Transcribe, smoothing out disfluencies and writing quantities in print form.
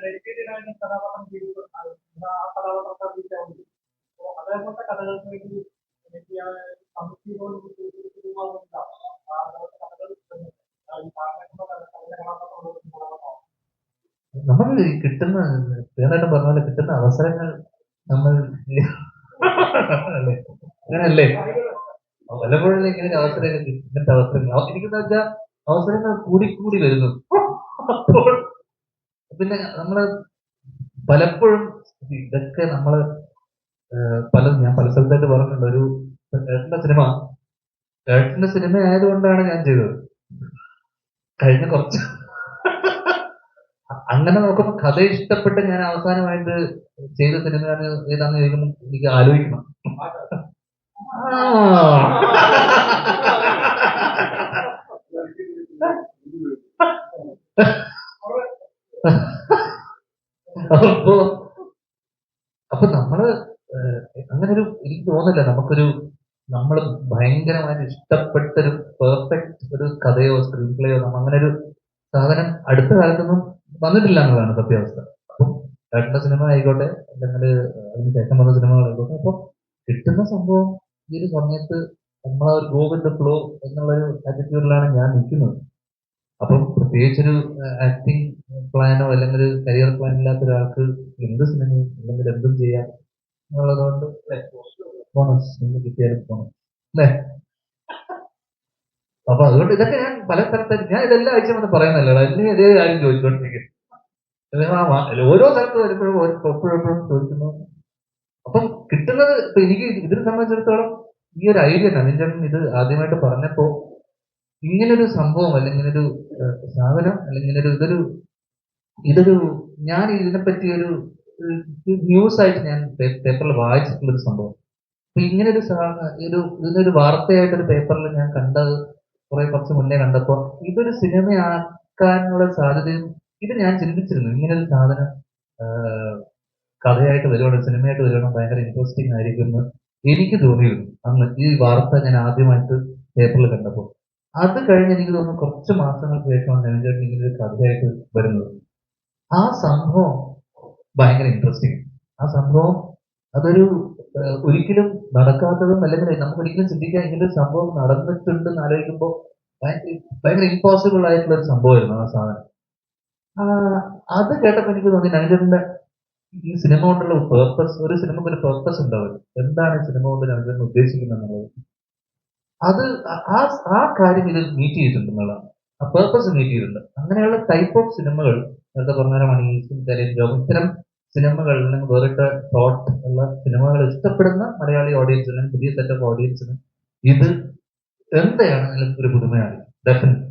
Dedicated ആയിട്ട് കഥാപാത്രം ചെയ്തു ആ കഥാപാത്രത്തെ അറിയിക്കാവുന്നു. അപ്പോൾ അതേപോലത്തെ കഥകൾക്ക് വേണ്ടി എനിക്ക് സംശയത്തോട് നമ്മൾ കിട്ടുന്ന വേറെ പറഞ്ഞ പോലെ കിട്ടുന്ന അവസരങ്ങൾ നമ്മൾ അങ്ങനല്ലേ പലപ്പോഴും ഇങ്ങനെ അവസരങ്ങൾ ഇങ്ങനത്തെ അവസരങ്ങൾ എനിക്കെന്ന് വെച്ചാൽ അവസരങ്ങൾ കൂടിക്കൂടി വരുന്നു. അപ്പോൾ പിന്നെ നമ്മള് പലപ്പോഴും ഇതൊക്കെ നമ്മള് ഞാൻ പല സ്ഥലത്തായിട്ട് പറഞ്ഞിട്ടുണ്ട്. ഒരു ഏട്ടന്റെ സിനിമ ആയതുകൊണ്ടാണ് ഞാൻ ചെയ്തത്. കഴിഞ്ഞ കുറച്ച് അങ്ങനെ നോക്കുമ്പോൾ കഥ ഇഷ്ടപ്പെട്ട് ഞാൻ അവസാനമായിട്ട് ചെയ്ത സിനിമ ഏതാന്ന് ചോദിക്കുമ്പോൾ എനിക്ക് ആലോചിക്കണം. അപ്പൊ നമ്മള് അങ്ങനെ ഒരു എനിക്ക് തോന്നില്ല നമ്മൾ ഭയങ്കരമായിട്ട് ഇഷ്ടപ്പെട്ടൊരു പെർഫെക്റ്റ് ഒരു കഥയോ സ്ക്രീൻ പ്ലേയോ അങ്ങനെ ഒരു സാധനം അടുത്ത കാലത്തൊന്നും വന്നിട്ടില്ല എന്നുള്ളതാണ് സത്യാവസ്ഥ. അപ്പം ഏട്ടന്റെ സിനിമ ആയിക്കോട്ടെ അല്ലെങ്കിൽ അതിന് ശേഷം വന്ന സിനിമകളായിക്കോട്ടെ, അപ്പൊ കിട്ടുന്ന സംഭവം ഈ ഒരു സമയത്ത് നമ്മളെ ഒരു ഗോ വിത്ത് ദ ഫ്ലോ എന്നുള്ളൊരു ആറ്റിറ്റ്യൂഡിലാണ് ഞാൻ നിൽക്കുന്നത്. അപ്പം പ്രത്യേകിച്ചൊരു ആക്ടിങ് പ്ലാനോ അല്ലെങ്കിൽ കരിയർ പ്ലാൻ ഇല്ലാത്ത ഒരാൾക്ക് എന്ത് സിനിമയും അല്ലെങ്കിൽ എന്തും ചെയ്യാം എന്നുള്ളതുകൊണ്ട് ബോണസ് എന്ന് കിട്ടിയാലും ബോണസ് അല്ലേ. അപ്പൊ അതുകൊണ്ട് ഇതൊക്കെ ഞാൻ പല സ്ഥലത്ത് ഞാൻ ഇതെല്ലാം ആഴ്ച വന്ന് പറയുന്നല്ലോ, അല്ലെങ്കിൽ ഇതേ കാര്യം ചോദിച്ചുകൊണ്ടിരിക്കും. ഓരോ സ്ഥലത്ത് വരുമ്പോഴും എപ്പോഴും ചോദിക്കുന്നു. അപ്പം കിട്ടുന്നത് ഇപ്പൊ എനിക്ക് ഇതിനെ സംബന്ധിച്ചിടത്തോളം ഈ ഒരു ഐഡിയ നവീൻ ഇത് ആദ്യമായിട്ട് പറഞ്ഞപ്പോ ഇങ്ങനൊരു സംഭവം അല്ലെങ്കിൽ ഒരു സാധനം അല്ലെങ്കിൽ ഇതൊരു ഞാൻ ഇതിനെപ്പറ്റി ഒരു ന്യൂസ് ആയിട്ട് ഞാൻ പേപ്പറിൽ വായിച്ചിട്ടുള്ളൊരു സംഭവം. അപ്പൊ ഇങ്ങനൊരു ഇതിനൊരു വാർത്തയായിട്ടൊരു പേപ്പറിൽ ഞാൻ കണ്ടത് കുറച്ച് മുന്നേ കണ്ടപ്പോ ഇതൊരു സിനിമയാക്കാനുള്ള സാധ്യതയും ഇത് ഞാൻ ചിന്തിച്ചിരുന്നു. ഇങ്ങനൊരു സാധനം കഥയായിട്ട് വരുവാണ്, സിനിമയായിട്ട് വരുവാണ്, ഭയങ്കര ഇൻട്രസ്റ്റിംഗ് ആയിരിക്കും എന്ന് എനിക്ക് തോന്നിയിരുന്നു അന്ന് ഈ വാർത്ത ഞാൻ ആദ്യമായിട്ട് പേപ്പറിൽ കണ്ടപ്പോൾ. അത് കഴിഞ്ഞ് എനിക്ക് തോന്നുന്നു കുറച്ച് മാസങ്ങൾക്ക് ശേഷമാണ് നവീൻ ഇങ്ങനെ ഒരു കഥയായിട്ട് വരുന്നത്. ആ സംഭവം ഭയങ്കര ഇൻട്രസ്റ്റിംഗ്. ആ സംഭവം അതൊരു ഒരിക്കലും നടക്കാത്തതും അല്ലെങ്കിൽ നമുക്ക് ഒരിക്കലും ചിന്തിക്കാൻ ഇങ്ങനൊരു സംഭവം നടന്നിട്ടുണ്ടെന്ന് ആലോചിക്കുമ്പോൾ ഭയങ്കര ഇമ്പോസിബിൾ ആയിട്ടുള്ള ഒരു സംഭവമായിരുന്നു ആ സാധനം. അത് കേട്ടപ്പോൾ എനിക്ക് തോന്നി നവീന്റെ ഈ സിനിമ കൊണ്ടുള്ള പേർപ്പസ്, ഒരു സിനിമക്ക് ഒരു പേർപ്പസ് ഉണ്ടാവും. എന്താണ് ഈ സിനിമ കൊണ്ട് നവീൻ ഉദ്ദേശിക്കുന്നത് എന്നുള്ളത് അത് ആ കാര്യം ഇത് മീറ്റ് ചെയ്തിട്ടുണ്ട് എന്നുള്ളതാണ്. ആ പേർപ്പസ് മീറ്റ് ചെയ്തിട്ടുണ്ട്. അങ്ങനെയുള്ള ടൈപ്പ് ഓഫ് സിനിമകൾ നേരത്തെ പറഞ്ഞാലാണ് ഈ ഇത്തരം സിനിമകൾ അല്ലെങ്കിൽ വേറിട്ട തോട്ട് ഉള്ള സിനിമകൾ ഇഷ്ടപ്പെടുന്ന മലയാളി ഓഡിയൻസിനും പുതിയ സെറ്റ് ഓഫ് ഓഡിയൻസിനും ഇത് എന്താണ് ഒരു പുതുമയാണ് ഡെഫിനറ്റ്.